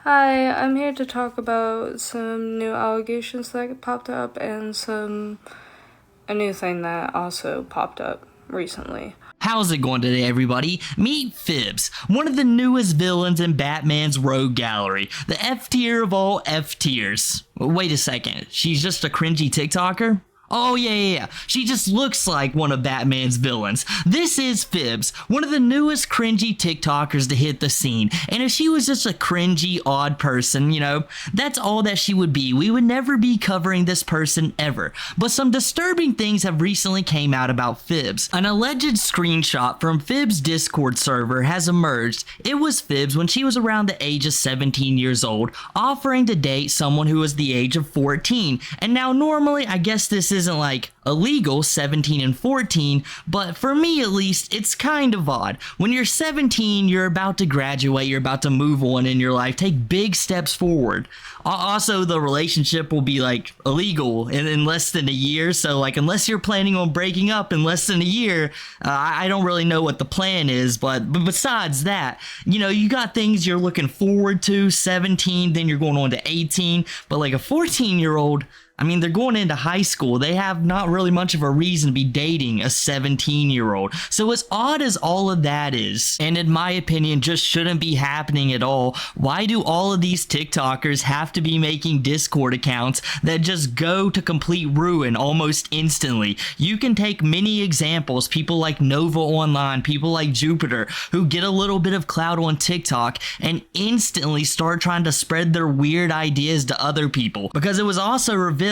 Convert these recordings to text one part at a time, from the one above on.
Hi, I'm here to talk about some new allegations that popped up and a new thing that also popped up recently. How's it going today, everybody? Meet Phibz, one of the newest villains in Batman's Rogue Gallery, the F tier of all F tiers. Wait a second, she's just a cringy TikToker? Oh yeah. She just looks like one of Batman's villains. This is Phibz, one of the newest cringy TikTokers to hit the scene. And if she was just a cringy, odd person, that's all that she would be. We would never be covering this person ever. But some disturbing things have recently came out about Phibz. An alleged screenshot from Phibz' Discord server has emerged. It was Phibz when she was around the age of 17 years old, offering to date someone who was the age of 14. And now normally, I guess this isn't like illegal, 17 and 14, but for me at least, it's kind of odd. When you're 17, you're about to graduate, you're about to move on in your life, take big steps forward. Also, the relationship will be like illegal in less than a year, so like unless you're planning on breaking up in less than a year, I don't really know what the plan is, but besides that, you got things you're looking forward to, 17, then you're going on to 18, but like a 14-year-old, they're going into high school. They have not really much of a reason to be dating a 17-year-old. So as odd as all of that is, and in my opinion, just shouldn't be happening at all, why do all of these TikTokers have to be making Discord accounts that just go to complete ruin almost instantly? You can take many examples, people like Nova Online, people like Jupiter, who get a little bit of clout on TikTok and instantly start trying to spread their weird ideas to other people. Because it was also revealed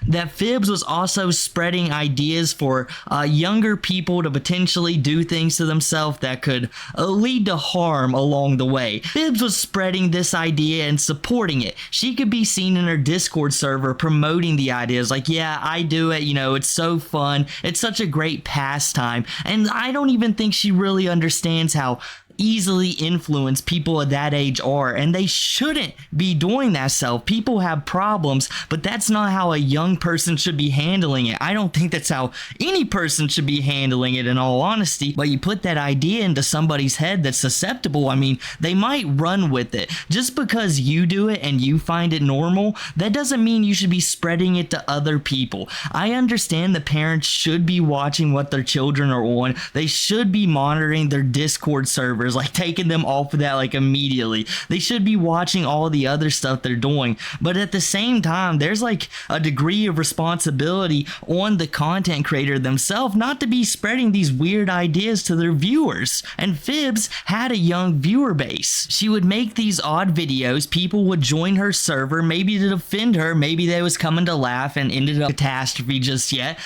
that Phibz was also spreading ideas for younger people to potentially do things to themselves that could lead to harm along the way. Phibz was spreading this idea and supporting it. She could be seen in her Discord server promoting the ideas like, yeah, I do it, it's so fun, it's such a great pastime, and I don't even think she really understands how easily influenced people at that age are, and they shouldn't be doing that self. People have problems, but that's not how a young person should be handling it. I don't think that's how any person should be handling it, in all honesty. But you put that idea into somebody's head that's susceptible, they might run with it. Just because you do it and you find it normal, that doesn't mean you should be spreading it to other people. I understand the parents should be watching what their children are on. They should be monitoring their Discord server, like taking them off of that like immediately. They should be watching all the other stuff they're doing, but at the same time, there's like a degree of responsibility on the content creator themselves not to be spreading these weird ideas to their viewers. And Phibz had a young viewer base. She would make these odd videos, people would join her server, maybe to defend her, maybe they was coming to laugh and ended up catastrophe just yet.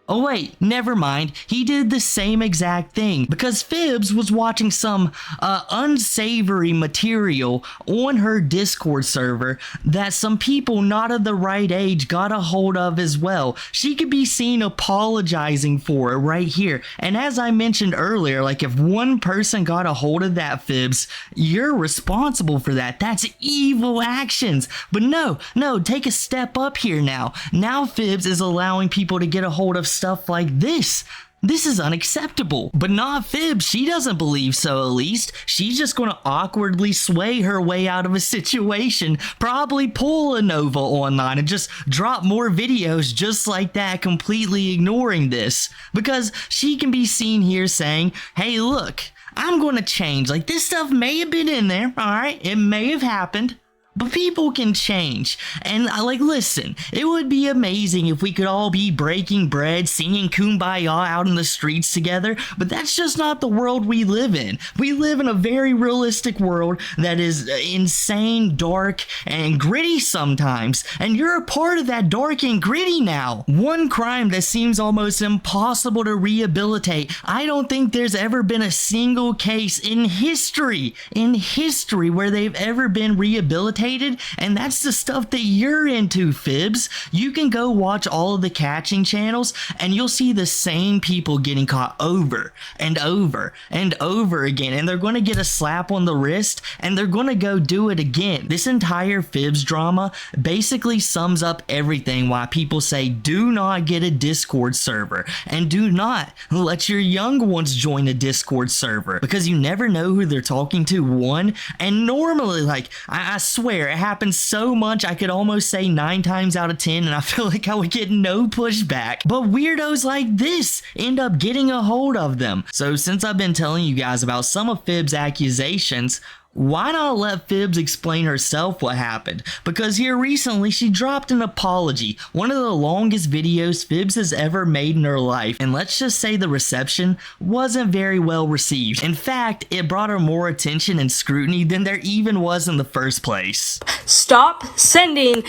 Oh wait, never mind. He did the same exact thing because Phibz was watching some unsavory material on her Discord server that some people not of the right age got a hold of as well. She could be seen apologizing for it right here. And as I mentioned earlier, like if one person got a hold of that, Phibz, you're responsible for that. That's evil actions. But no, take a step up here now. Now Phibz is allowing people to get a hold of stuff like this. This is unacceptable. But not Phibz, she doesn't believe so at least. She's just gonna awkwardly sway her way out of a situation, probably pull a Nova Online and just drop more videos just like that, completely ignoring this. Because she can be seen here saying, hey look, I'm gonna change. Like this stuff may have been in there, alright? It may have happened. But people can change, and listen, it would be amazing if we could all be breaking bread, singing Kumbaya out in the streets together, but that's just not the world we live in. We live in a very realistic world that is insane, dark, and gritty sometimes, and you're a part of that dark and gritty now. One crime that seems almost impossible to rehabilitate. I don't think there's ever been a single case in history where they've ever been rehabilitated irritated, and that's the stuff that you're into, Phibz. You can go watch all of the catching channels and you'll see the same people getting caught over and over and over again, and they're going to get a slap on the wrist and they're going to go do it again. This entire Phibz drama basically sums up everything why people say do not get a Discord server and do not let your young ones join a Discord server, because you never know who they're talking to, one, and normally, like, I swear it happens so much I could almost say 9 times out of 10 and I feel like I would get no pushback, but weirdos like this end up getting a hold of them. So since I've been telling you guys about some of Phibz' accusations, why not let Phibz explain herself what happened? Because here recently she dropped an apology, one of the longest videos Phibz has ever made in her life, and let's just say the reception wasn't very well received. In fact, it brought her more attention and scrutiny than there even was in the first place. Stop sending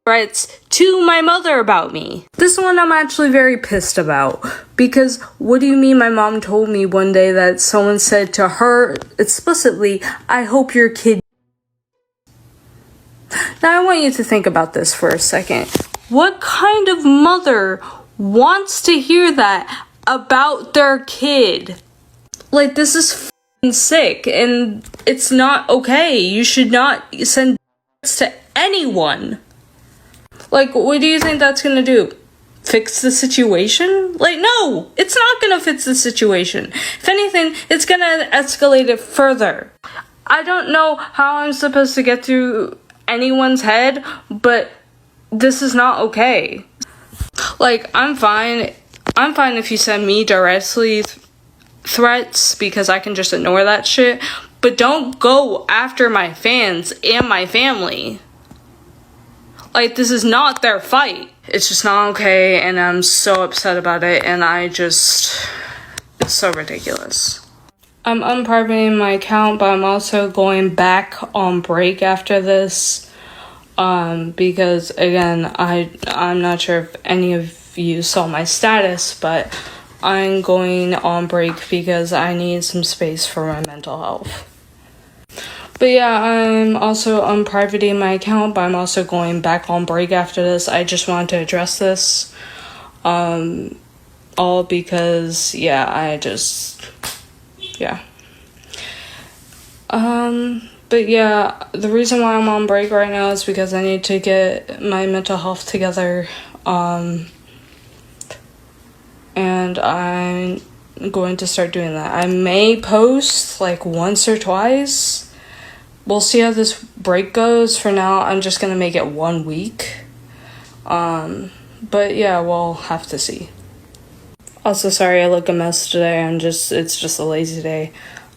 threats to my mother about me. This one I'm actually very pissed about, because what do you mean my mom told me one day that someone said to her explicitly, I hope your kid. Now I want you to think about this for a second. What kind of mother wants to hear that about their kid? Like, this is f***ing sick and it's not okay. You should not send to anyone. Like, what do you think that's gonna do? Fix the situation? Like, no! It's not gonna fix the situation. If anything, it's gonna escalate it further. I don't know how I'm supposed to get through anyone's head, but this is not okay. Like, I'm fine if you send me directly threats, because I can just ignore that shit, but don't go after my fans and my family. Like, this is not their fight. It's just not okay, and I'm so upset about it, and it's so ridiculous. I'm unprivating my account, but I'm also going back on break after this, because, again, I'm not sure if any of you saw my status, but I'm going on break because I need some space for my mental health. But yeah, I'm also unprivating my account, but I'm also going back on break after this. I just wanted to address this. All because, yeah, yeah. But yeah, the reason why I'm on break right now is because I need to get my mental health together. And I'm going to start doing that. I may post like once or twice. We'll see how this break goes. For now, I'm just gonna make it 1 week. But yeah, we'll have to see. Also, sorry I look a mess today. It's just a lazy day.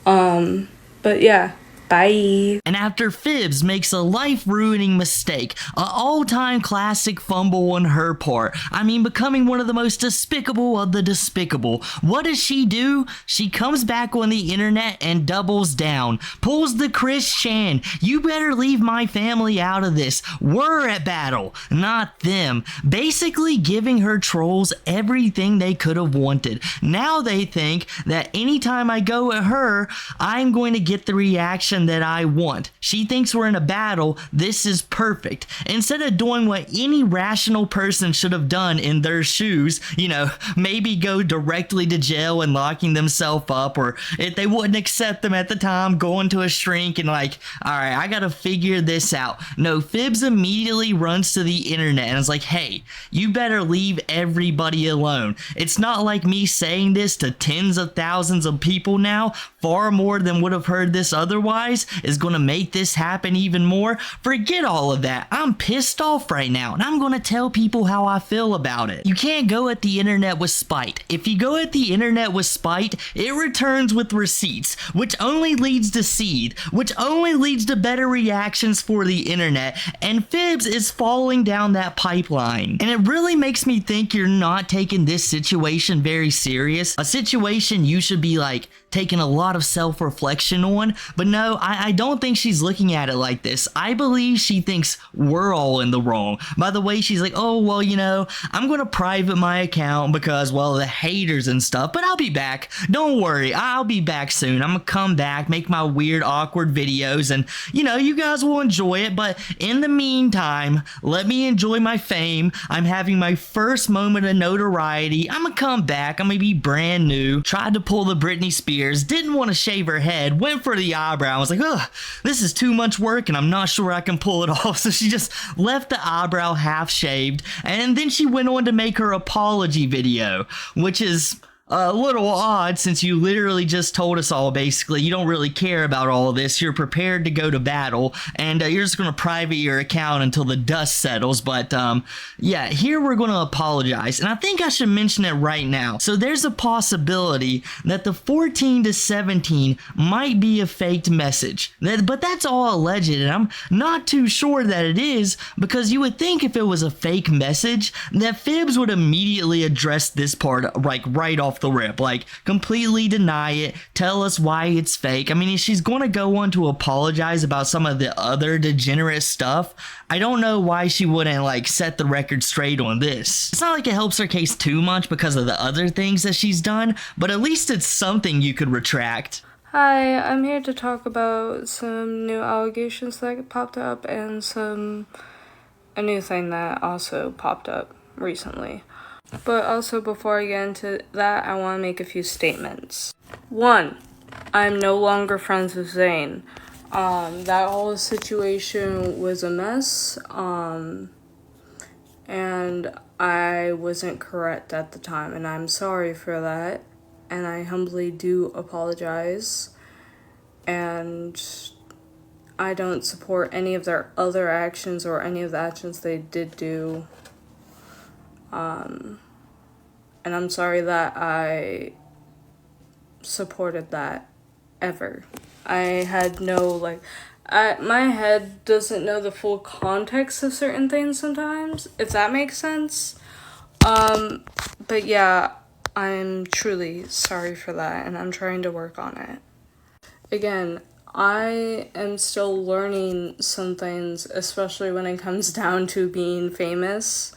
But yeah. Bye. And after Phibz makes a life-ruining mistake, an all-time classic fumble on her part, I mean becoming one of the most despicable of the despicable, what does she do? She comes back on the internet and doubles down, pulls the Chris Chan, you better leave my family out of this, we're at battle, not them, basically giving her trolls everything they could have wanted. Now they think that anytime I go at her, I'm going to get the reaction that I want. She thinks we're in a battle. This is perfect. Instead of doing what any rational person should have done in their shoes, you know, maybe go directly to jail and locking themselves up, or if they wouldn't accept them at the time, going to a shrink and like, all right, I gotta figure this out. No, Phibz immediately runs to the internet and is like, hey, you better leave everybody alone. It's not like me saying this to tens of thousands of people now, far more than would have heard this otherwise, is gonna make this happen even more. Forget all of that. I'm pissed off right now, and I'm gonna tell people how I feel about it. You can't go at the internet with spite. If you go at the internet with spite, it returns with receipts, which only leads to seed, which only leads to better reactions for the internet, and Phibz is falling down that pipeline. And it really makes me think you're not taking this situation very serious, a situation you should be like taking a lot of self-reflection on, but no, though, I don't think she's looking at it like this. I believe she thinks we're all in the wrong. By the way, she's like, oh, well, you know, I'm gonna private my account because, well, the haters and stuff, but I'll be back. Don't worry, I'll be back soon. I'm gonna come back, make my weird, awkward videos, and, you know, you guys will enjoy it, but in the meantime, let me enjoy my fame. I'm having my first moment of notoriety. I'm gonna come back. I'm gonna be brand new. Tried to pull the Britney Spears, didn't want to shave her head, went for the eyebrow. I was like, ugh, this is too much work and I'm not sure I can pull it off. So she just left the eyebrow half shaved, and then she went on to make her apology video, which is a little odd since you literally just told us all basically you don't really care about all of this. You're prepared to go to battle, and you're just going to private your account until the dust settles. But yeah, here we're going to apologize, and I think I should mention it right now. So there's a possibility that the 14 to 17 might be a faked message, but that's all alleged, and I'm not too sure that it is, because you would think if it was a fake message that Phibz would immediately address this part like right off the rip, like completely deny it, tell us why it's fake. I mean, if she's going to go on to apologize about some of the other degenerate stuff, I don't know why she wouldn't like set the record straight on this. It's not like it helps her case too much because of the other things that she's done, but at least it's something you could retract. Hi, I'm here to talk about some new allegations that popped up and a new thing that also popped up recently. But also, before I get into that, I want to make a few statements. 1, I'm no longer friends with Zayn. That whole situation was a mess, and I wasn't correct at the time, and I'm sorry for that, and I humbly do apologize, and I don't support any of their other actions or any of the actions they did do. And I'm sorry that I supported that ever. I had no, my head doesn't know the full context of certain things sometimes, if that makes sense. But yeah, I'm truly sorry for that, and I'm trying to work on it. Again, I am still learning some things, especially when it comes down to being famous.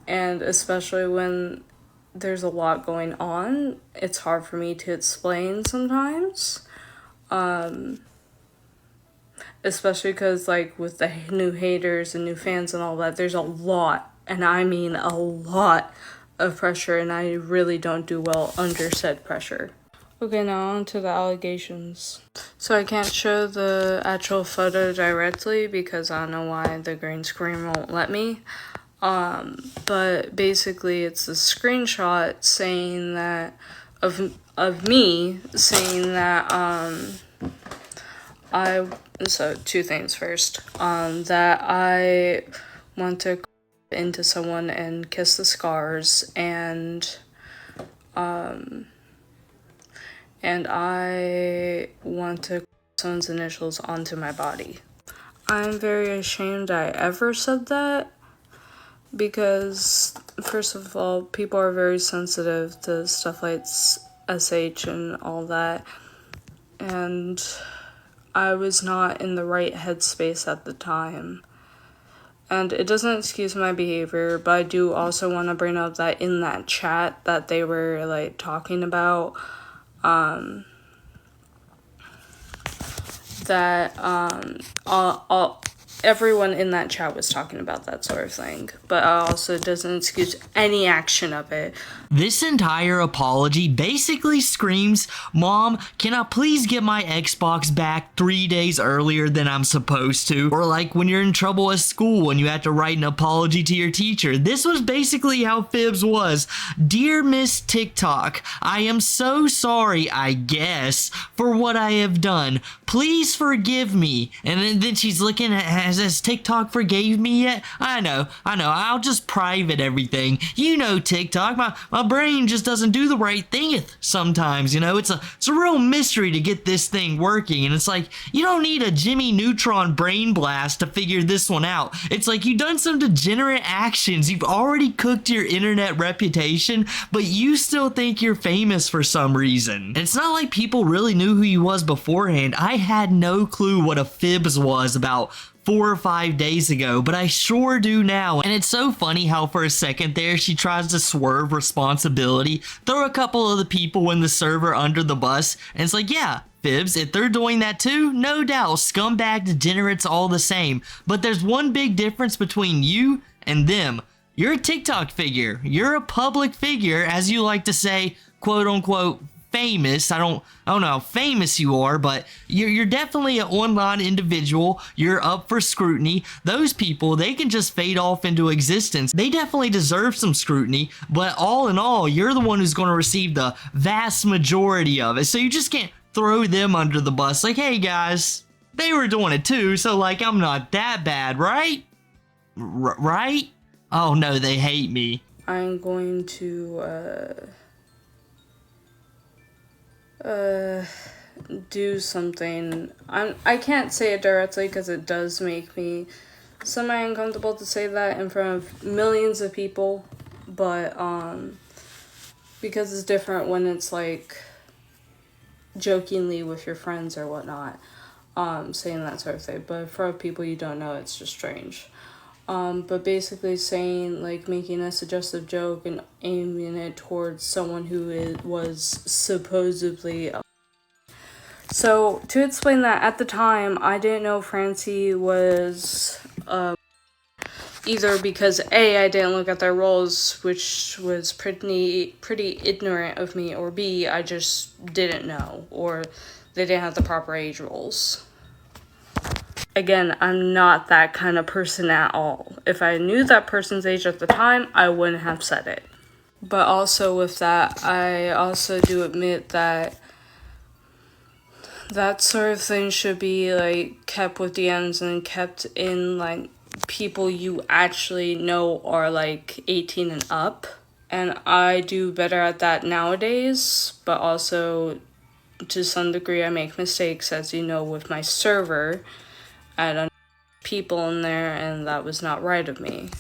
And especially when there's a lot going on, it's hard for me to explain sometimes. Especially because, like, with the new haters and new fans and all that, there's a lot, and I mean a lot of pressure, and I really don't do well under said pressure. Okay, now on to the allegations. So I can't show the actual photo directly because I don't know why the green screen won't let me. But basically it's a screenshot saying that of me saying that so 2 things first, that I want to into someone and kiss the scars, and I want to someone's initials onto my body. I'm very ashamed I ever said that, because first of all, people are very sensitive to stuff like SH and all that, and I was not in the right headspace at the time. And it doesn't excuse my behavior, but I do also want to bring up that in that chat that they were like talking about, everyone in that chat was talking about that sort of thing, but also doesn't excuse any action of it. This entire apology basically screams, Mom, can I please get my Xbox back 3 days earlier than I'm supposed to? Or like when you're in trouble at school and you have to write an apology to your teacher. This was basically how Phibz was. Dear Miss TikTok, I am so sorry, I guess, for what I have done. Please forgive me. And then she's looking at Has TikTok forgave me yet? I know, I'll just private everything. You know TikTok, my brain just doesn't do the right thing sometimes, you know? It's a real mystery to get this thing working, and it's like, you don't need a Jimmy Neutron brain blast to figure this one out. It's like you've done some degenerate actions, you've already cooked your internet reputation, but you still think you're famous for some reason. And it's not like people really knew who you was beforehand. I had no clue what a Phibz was about 4 or 5 days ago, but I sure do now. And it's so funny how for a second there she tries to swerve responsibility, throw a couple of the people in the server under the bus, and it's like, yeah, Phibz, if they're doing that too, no doubt, scumbag degenerates all the same. But there's one big difference between you and them. You're a TikTok figure. You're a public figure, as you like to say, quote unquote, famous. I don't know how famous you are, but you're definitely an online individual. You're up for scrutiny. Those people, they can just fade off into existence. They definitely deserve some scrutiny, but all in all, you're the one who's going to receive the vast majority of it. So you just can't throw them under the bus like, hey guys, they were doing it too, so like I'm not that bad, right? Right? Oh no, they hate me. I'm going to do something. I can't say it directly because it does make me semi-uncomfortable to say that in front of millions of people, but because it's different when it's like jokingly with your friends or whatnot, saying that sort of thing, but for people you don't know, it's just strange. But basically saying, like, making a suggestive joke and aiming it towards someone who was supposedly a... So, to explain that, at the time, I didn't know Francie was, either because A, I didn't look at their roles, which was pretty ignorant of me, or B, I just didn't know, or they didn't have the proper age roles. Again, I'm not that kind of person at all. If I knew that person's age at the time, I wouldn't have said it. But also with that, I also do admit that that sort of thing should be, like, kept with DMs and kept in, like, people you actually know are, like, 18 and up. And I do better at that nowadays, but also, to some degree, I make mistakes, as you know, with my server. I had people in there, and that was not right of me.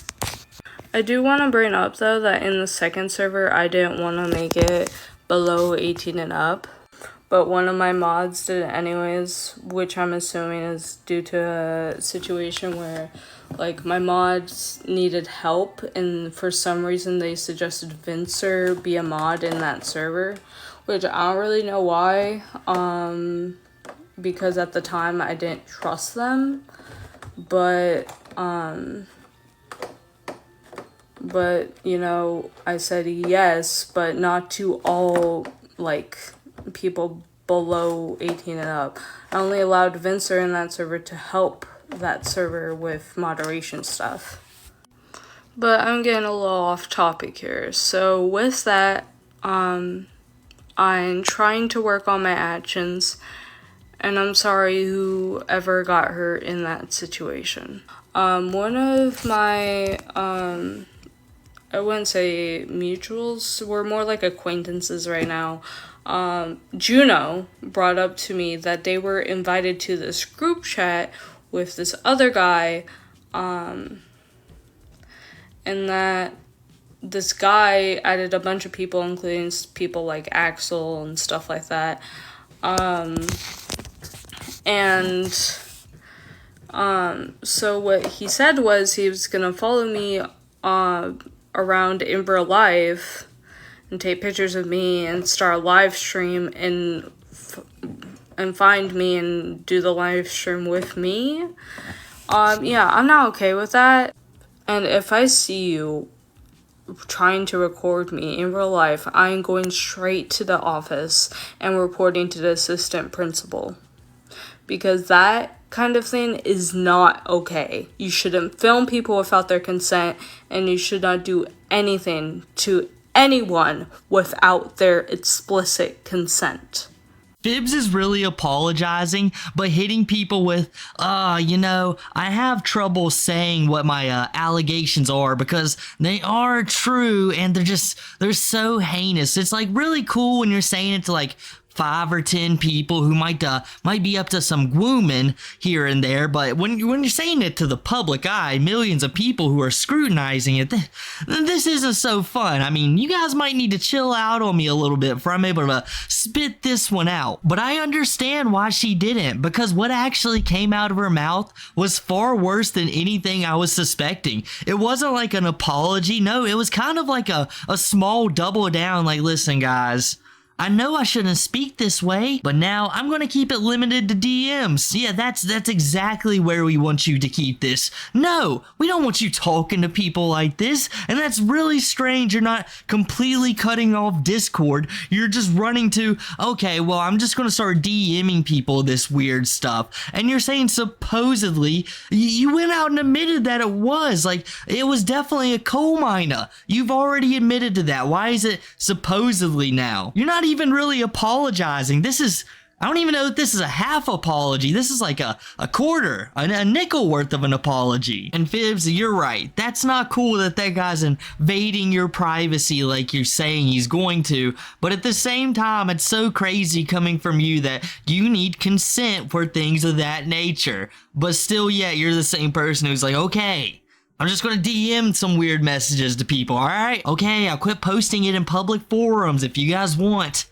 I do want to bring up, though, that in the second server, I didn't want to make it below 18 and up. But one of my mods did it anyways, which I'm assuming is due to a situation where, like, my mods needed help, and for some reason they suggested Vincer be a mod in that server, which I don't really know why, because at the time I didn't trust them, but you know, I said yes, but not to all, like, people below 18 and up. I only allowed Vincer in that server to help that server with moderation stuff. But I'm getting a little off topic here. So with that, I'm trying to work on my actions, and I'm sorry whoever got hurt in that situation. One of my, I wouldn't say mutuals, we're more like acquaintances right now. Juno brought up to me that they were invited to this group chat with this other guy, and that this guy added a bunch of people, including people like Axel and stuff like that. So what he said was he was gonna follow me around in real life and take pictures of me and start a live stream and find me and do the live stream with me. Yeah, I'm not okay with that. And if I see you trying to record me in real life, I'm going straight to the office and reporting to the assistant principal. Because that kind of thing is not okay. You shouldn't film people without their consent, and you should not do anything to anyone without their explicit consent. Phibz is really apologizing, but hitting people with, you know, I have trouble saying what my allegations are because they are true and they're so heinous. It's like really cool when you're saying it to like 5 or 10 people who might be up to some grooming here and there, but when you're saying it to the public eye, millions of people who are scrutinizing it, this isn't so fun. I mean, you guys might need to chill out on me a little bit before I'm able to spit this one out. But I understand why she didn't, because what actually came out of her mouth was far worse than anything I was suspecting. It wasn't like an apology. No, it was kind of like a small double down, like, listen guys, I know I shouldn't speak this way, but now I'm going to keep it limited to DMs. Yeah, that's exactly where we want you to keep this. No, we don't want you talking to people like this, and that's really strange. You're not completely cutting off Discord. You're just running to, okay, well, I'm just going to start DMing people this weird stuff. And you're saying supposedly, you went out and admitted that it was. Like, it was definitely a coal miner. You've already admitted to that. Why is it supposedly now? You're not even really apologizing. I don't even know if this is a half apology. This is like a quarter, a nickel worth of an apology. And Phibz, you're right. That's not cool that guy's invading your privacy like you're saying he's going to. But at the same time, it's so crazy coming from you that you need consent for things of that nature. But still, yeah, you're the same person who's like, okay, I'm just gonna DM some weird messages to people, alright? Okay, I'll quit posting it in public forums if you guys want.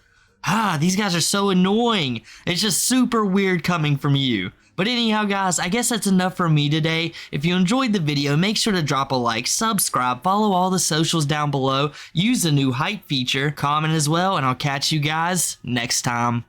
These guys are so annoying. It's just super weird coming from you. But anyhow, guys, I guess that's enough from me today. If you enjoyed the video, make sure to drop a like, subscribe, follow all the socials down below, use the new hype feature, comment as well, and I'll catch you guys next time.